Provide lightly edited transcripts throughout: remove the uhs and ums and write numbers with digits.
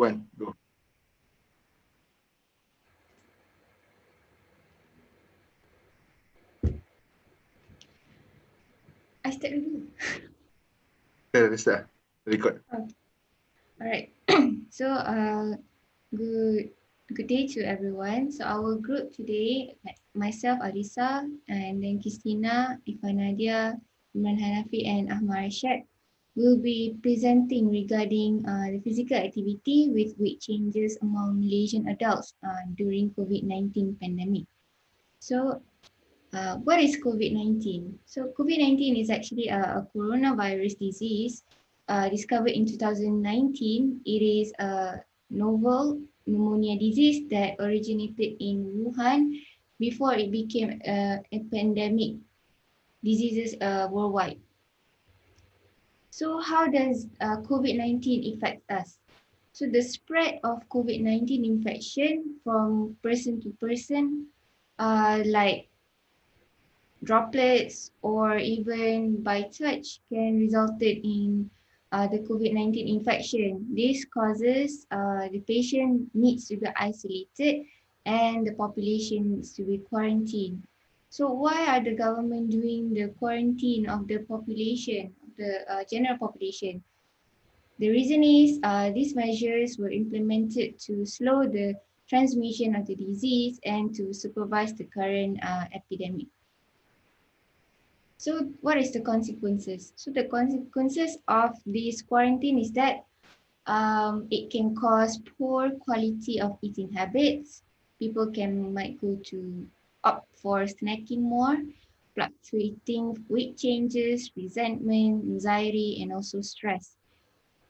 1, go. I start dulu. Start. Record. Oh, alright. So, good day to everyone. So our group today, myself, Arisa, and then Christina, Ifanadia, Imran Hanafi, and Ahmad Rashad, will be presenting regarding the physical activity with weight changes among Malaysian adults during COVID-19 pandemic. So, what is COVID-19? So COVID-19 is actually a coronavirus disease discovered in 2019. It is a novel pneumonia disease that originated in Wuhan before it became a pandemic diseases worldwide. So how does COVID-19 affect us? So the spread of COVID-19 infection from person to person, like droplets or even by touch can result in the COVID-19 infection. This causes the patient needs to be isolated and the population needs to be quarantined. So why are the government doing the quarantine of the population, the general population? The reason is these measures were implemented to slow the transmission of the disease and to supervise the current epidemic. So what is the consequences? So the consequences of this quarantine is that it can cause poor quality of eating habits. People might go to opt for snacking more, fluctuating weight changes, resentment, anxiety, and also stress.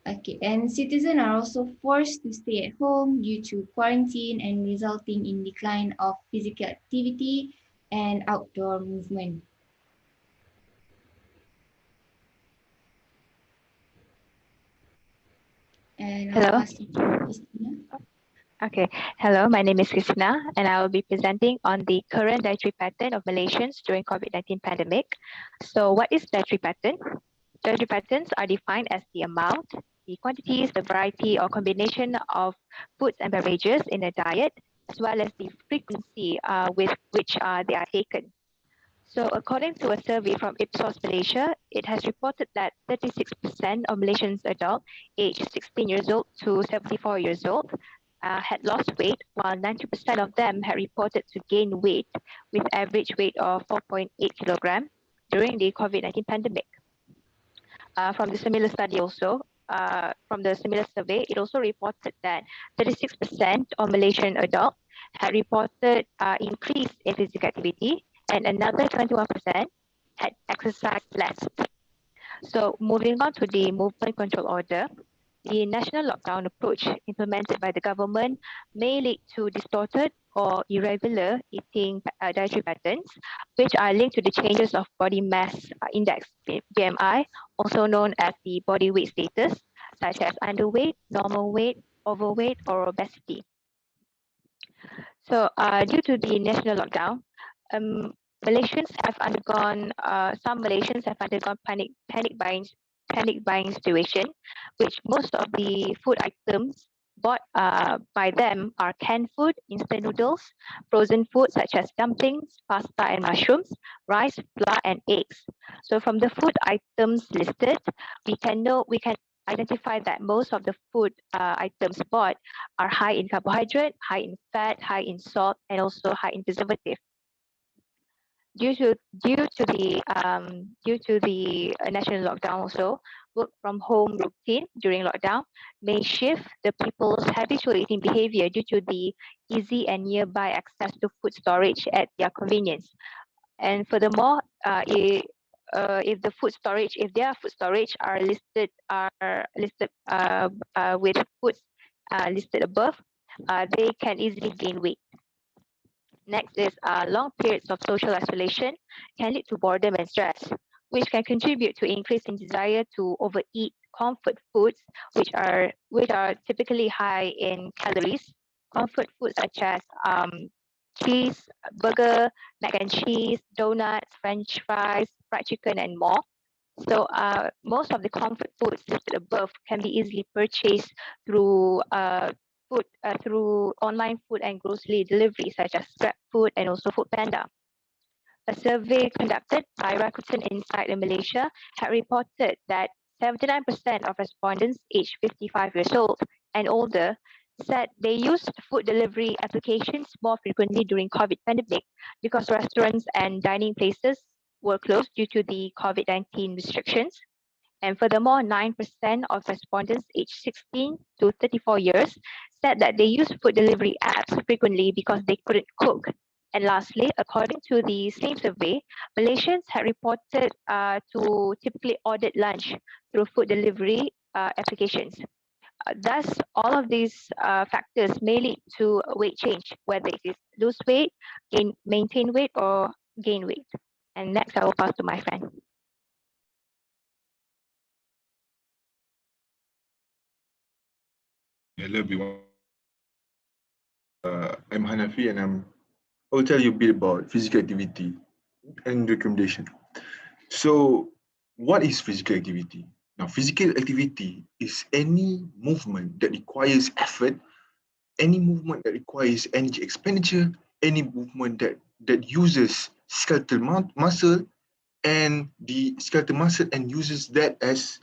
Okay, and citizens are also forced to stay at home due to quarantine and resulting in decline of physical activity and outdoor movement. And I'll Hello. pass it to Christina. Okay. Hello, my name is Christina, and I will be presenting on the current dietary pattern of Malaysians during COVID-19 pandemic. So what is dietary pattern? Dietary patterns are defined as the amount, the quantities, the variety or combination of foods and beverages in a diet, as well as the frequency with which they are taken. So according to a survey from Ipsos Malaysia, it has reported that 36% of Malaysians adults aged 16 years old to 74 years old had lost weight, while 90% of them had reported to gain weight with average weight of 4.8 kilogram during the COVID-19 pandemic. From the similar study also, from the similar survey, it also reported that 36% of Malaysian adults had reported increase in physical activity, and another 21% had exercised less. So moving on to the movement control order, the national lockdown approach implemented by the government may lead to distorted or irregular eating dietary patterns, which are linked to the changes of body mass index, BMI, also known as the body weight status, such as underweight, normal weight, overweight, or obesity. So due to the national lockdown, Malaysians have undergone, some Malaysians have undergone panic buying situation, which most of the food items bought by them are canned food, instant noodles, frozen food such as dumplings, pasta and mushrooms, rice, flour and eggs. So from the food items listed, we can identify that most of the food items bought are high in carbohydrate, high in fat, high in salt, and also high in preservative. Due to the national lockdown also, work from home routine during lockdown may shift the people's habitual eating behavior due to the easy and nearby access to food storage at their convenience. And furthermore, if their food storage are listed with foods listed above, they can easily gain weight. Next is long periods of social isolation can lead to boredom and stress, which can contribute to increase in desire to overeat comfort foods, which are typically high in calories. Comfort foods such as cheese, burger, mac and cheese, donuts, French fries, fried chicken, and more. So most of the comfort foods listed above can be easily purchased through through online food and grocery delivery, such as GrabFood and also Foodpanda. A survey conducted by Rakuten Insight in Malaysia had reported that 79% of respondents aged 55 years old and older said they used food delivery applications more frequently during COVID pandemic because restaurants and dining places were closed due to the COVID-19 restrictions. And furthermore, 9% of respondents aged 16 to 34 years said that they use food delivery apps frequently because they couldn't cook. And lastly, according to the same survey, Malaysians had reported to typically order lunch through food delivery applications. Thus, all of these factors may lead to weight change, whether it is lose weight, maintain weight, or gain weight. And next, I will pass to my friend. Hello everyone. I'm Hanafi and I will tell you a bit about physical activity and recommendation. So, what is physical activity? Now, physical activity is any movement that requires effort, any movement that requires energy expenditure, any movement that uses skeletal muscle and the skeletal muscle and uses that as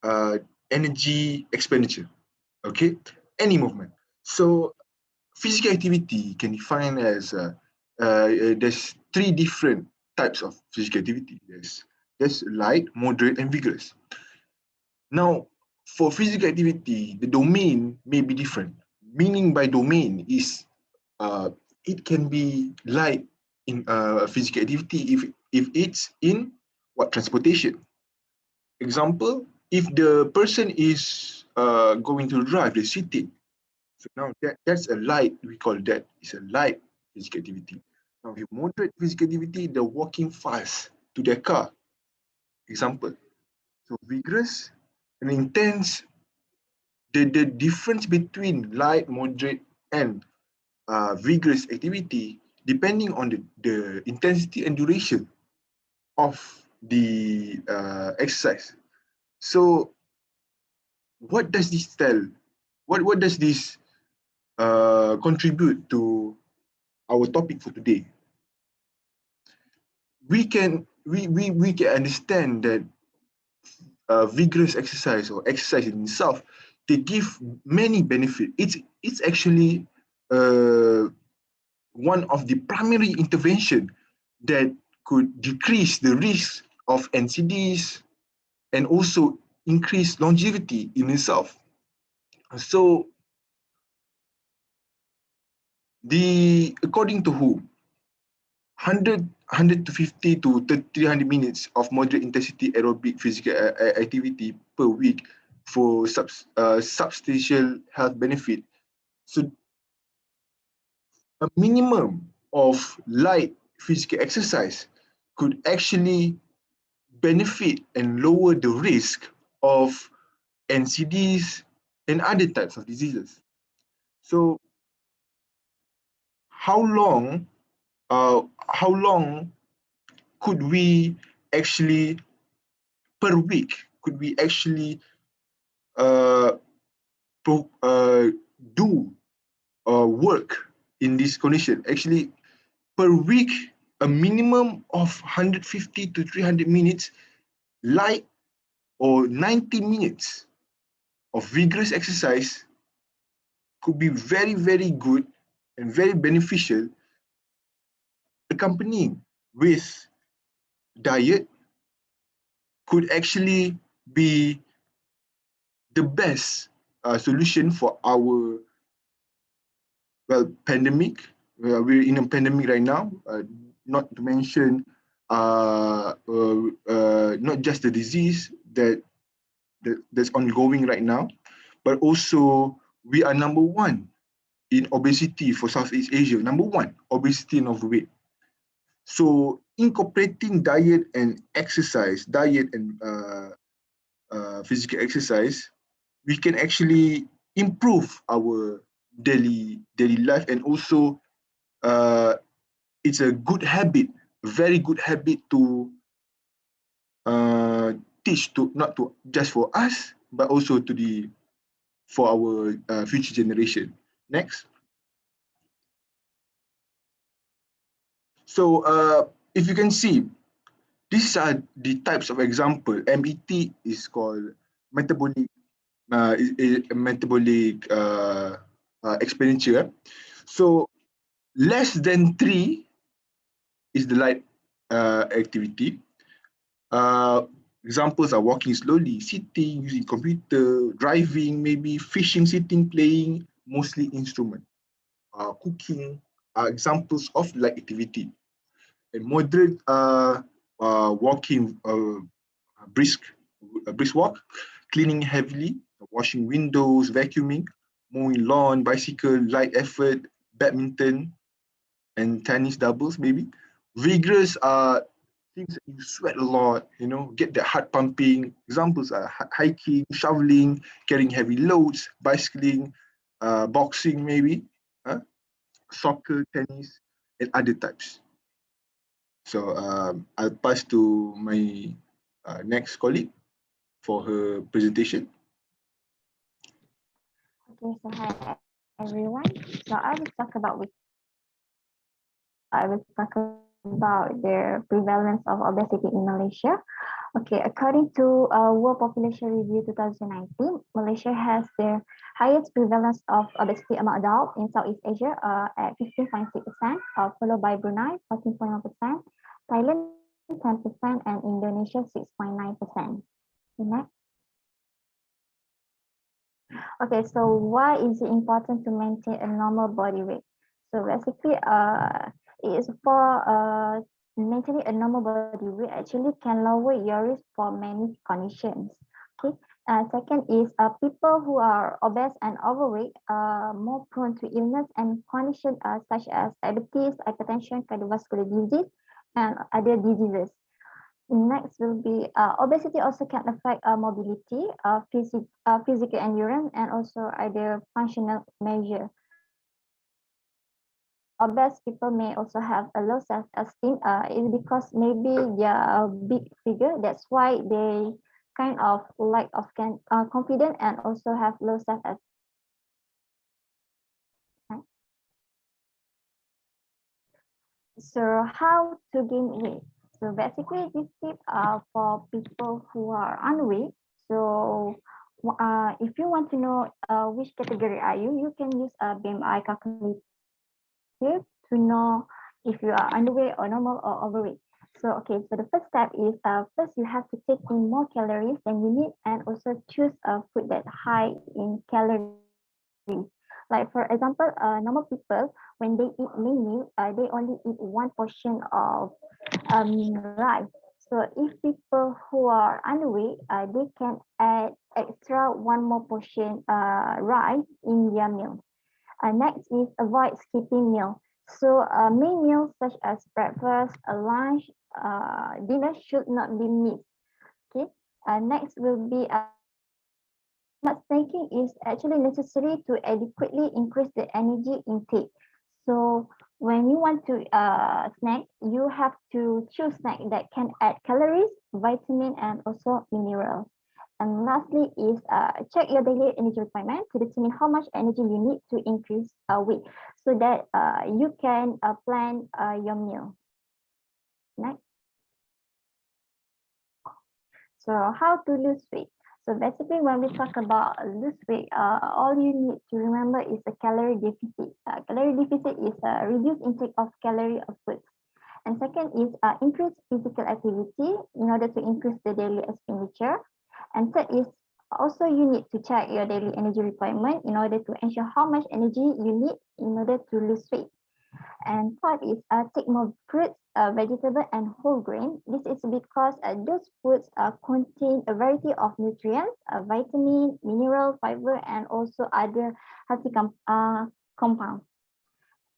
uh, energy expenditure. Okay, any movement. So physical activity can define as there's three different types of physical activity. There's light, moderate, and vigorous. Now, for physical activity, the domain may be different. Meaning by domain is uh, it can be light in physical activity if it's in what transportation. Example, if the person is going to drive, they're sitting. So now that's a light, we call that, it's a light physical activity. Now with moderate physical activity, they're walking fast to their car. Example. So vigorous and intense, the difference between light, moderate, and vigorous activity, depending on the intensity and duration of the exercise. So what does this tell? What does this contribute to our topic for today? We can understand that vigorous exercise or exercise in itself, they give many benefits. It's actually one of the primary intervention that could decrease the risk of NCDs and also increase longevity in itself. So according to who, 150 to 300 minutes of moderate intensity aerobic physical activity per week for substantial health benefit. So a minimum of light physical exercise could actually benefit and lower the risk of NCDs and other types of diseases. So how long how long could we actually per week could we actually uh, do work in this condition? Actually, per week, a minimum of 150 to 300 minutes light or 90 minutes of vigorous exercise could be very, very good and very beneficial, accompanying with diet could actually be the best solution for our pandemic. We're in a pandemic right now. Not to mention, not just the disease that's ongoing right now, but also we are number one in obesity for Southeast Asia. Number one, obesity and overweight. So incorporating diet and physical exercise, we can actually improve our daily life, and also uh, it's a good habit, very good habit to teach to not to just for us, but also to the for our future generation. Next. So if you can see, these are the types of example. MET is called metabolic metabolic expenditure. So less than 3 is the light activity. Examples are walking slowly, sitting, using computer, driving, maybe fishing, sitting, playing, mostly instrument. Cooking are examples of light activity. And moderate walking, brisk walk, cleaning heavily, washing windows, vacuuming, mowing lawn, bicycle, light effort, badminton, and tennis doubles maybe. Vigorous are things that you sweat a lot, get the heart pumping. Examples are hiking, shoveling, carrying heavy loads, bicycling, boxing maybe, soccer, tennis, and other types. So I'll pass to my next colleague for her presentation. Okay, so hi everyone. So I will talk about the prevalence of obesity in Malaysia. Okay, according to World Population Review 2019, Malaysia has the highest prevalence of obesity among adults in Southeast Asia at 15.6%, followed by Brunei 14.1%, Thailand 10%, and Indonesia 6.9%. Next. Okay, so why is it important to maintain a normal body weight? So basically, it is for maintaining a normal body weight actually can lower your risk for many conditions. Okay. Second is people who are obese and overweight are more prone to illness and conditions such as diabetes, hypertension, cardiovascular disease, and other diseases. Next will be obesity also can affect mobility, physical endurance, and also other functional measure. Obese people may also have a low self-esteem. Is because maybe they are a big figure. That's why they kind of lack of confidence and also have low self-esteem. So how to gain weight? So basically, this tip are for people who are unweight. So if you want to know which category are you, you can use a BMI calculator to know if you are underweight or normal or overweight. So okay, so the first step is first you have to take in more calories than you need and also choose a food that high in calories. Like for example, normal people when they eat main meal, they only eat one portion of rice. So if people who are underweight, they can add extra one more portion rice in their meal. Next is avoid skipping meal. So main meals such as breakfast, lunch, dinner should not be missed. Okay. Next will be but snacking is actually necessary to adequately increase the energy intake. So when you want to snack, you have to choose snack that can add calories, vitamin, and also minerals. And lastly is check your daily energy requirement to determine how much energy you need to increase weight so that you can plan your meal. Next. So how to lose weight? So basically, when we talk about lose weight, all you need to remember is a calorie deficit. Calorie deficit is a reduced intake of calorie of foods. And second is increase physical activity in order to increase the daily expenditure. And third is also you need to check your daily energy requirement in order to ensure how much energy you need in order to lose weight. And fourth is take more fruits, vegetable, and whole grain. This is because those foods contain a variety of nutrients, vitamin, mineral, fiber, and also other healthy compounds.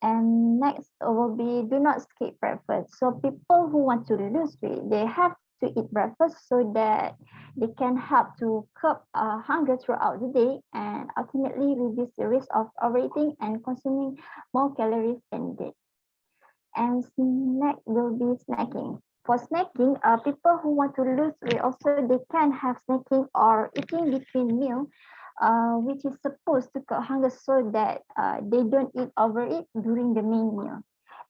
And next will be do not skip breakfast. So people who want to lose weight, they have to eat breakfast so that they can help to curb hunger throughout the day and ultimately reduce the risk of overeating and consuming more calories than needed. And next will be snacking. For snacking, people who want to lose weight also they can have snacking or eating between meal, which is supposed to cut hunger so that they don't overeat during the main meal.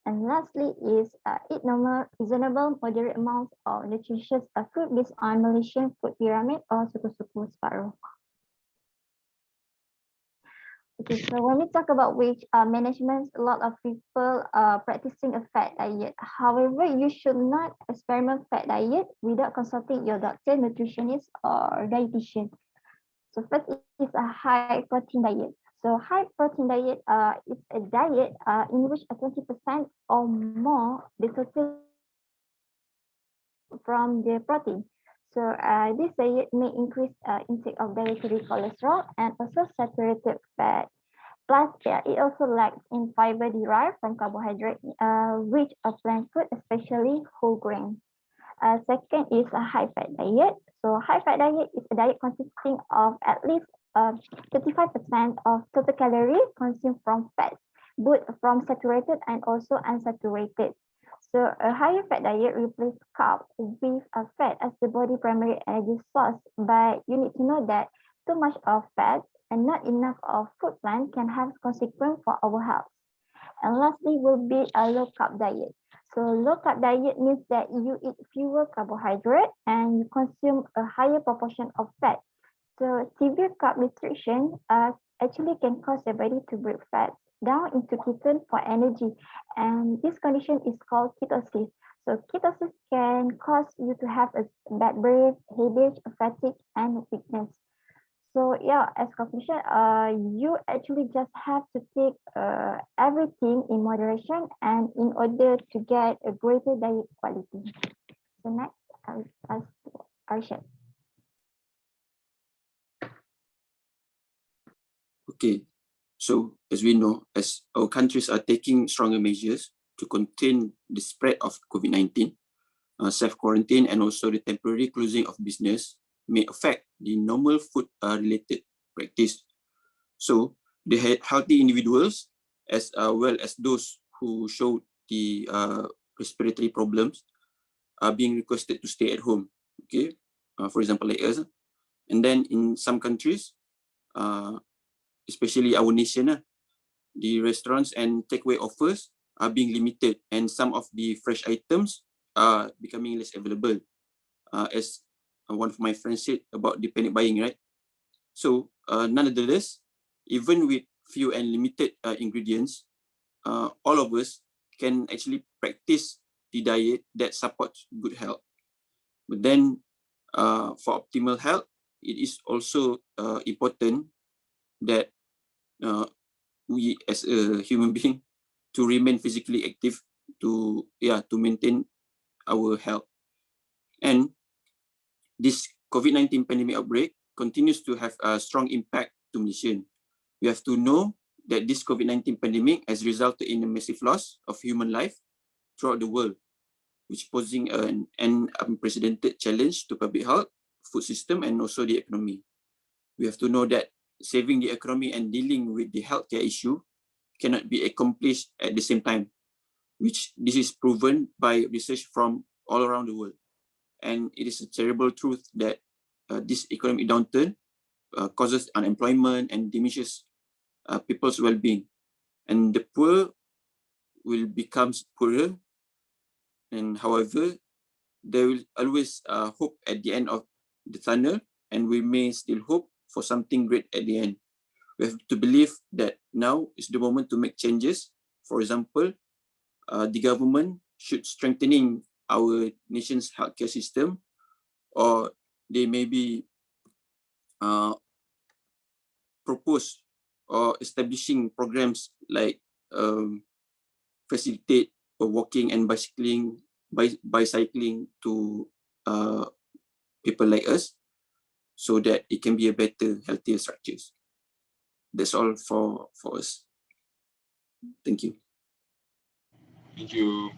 And lastly is eat normal, reasonable, moderate amounts of nutritious food based on Malaysian food pyramid or suku-suku separuh. Okay, so when we talk about weight management, a lot of people are practicing a fat diet. However, you should not experiment fat diet without consulting your doctor, nutritionist, or dietitian. So first is a high protein diet. So high protein diet is a diet in which 20% or more the total from the protein. So this diet may increase intake of dietary cholesterol and also saturated fat. Plus, it also lacks in fiber derived from carbohydrate, rich of plant food, especially whole grain. Second is a high fat diet. So high fat diet is a diet consisting of at least 35% of total calories consumed from fat, both from saturated and also unsaturated. So a higher fat diet replaces carb with a fat as the body primary energy source. But you need to know that too much of fat and not enough of food plant can have consequence for our health. And lastly will be a low carb diet. So low carb diet means that you eat fewer carbohydrate and you consume a higher proportion of fat. So severe carb restriction actually can cause your body to break fat down into ketone for energy. And this condition is called ketosis. So ketosis can cause you to have a bad breath, headache, fatigue, and weakness. So yeah, as conclusion, you actually just have to take everything in moderation and in order to get a greater diet quality. So next, I'll ask Arshad. Okay, so as we know, as our countries are taking stronger measures to contain the spread of COVID-19, self-quarantine and also the temporary closing of business may affect the normal food-related practice. So the healthy individuals, as well as those who show the respiratory problems, are being requested to stay at home. Okay, for example, like us. And then in some countries, especially our nation, the restaurants and takeaway offers are being limited, and some of the fresh items are becoming less available, as one of my friends said about the panic buying, right? So nonetheless, even with few and limited ingredients, all of us can actually practice the diet that supports good health. But then for optimal health, it is also important that we as a human being to remain physically active to maintain our health. And this COVID-19 pandemic outbreak continues to have a strong impact to Malaysian. We have to know that this COVID-19 pandemic has resulted in a massive loss of human life throughout the world, which posing an unprecedented challenge to public health, food system, and also the economy. We have to know that saving the economy and dealing with the healthcare issue cannot be accomplished at the same time, which this is proven by research from all around the world. And it is a terrible truth that this economic downturn causes unemployment and diminishes people's well-being. And the poor will become poorer. And however, there will always hope at the end of the tunnel, and we may still hope for something great at the end. We have to believe that now is the moment to make changes. For example, the government should strengthening our nation's healthcare system, or they may be propose or establishing programs like facilitate walking and bicycling to people like us, so that it can be a better, healthier structures. That's all for us. Thank you. Thank you.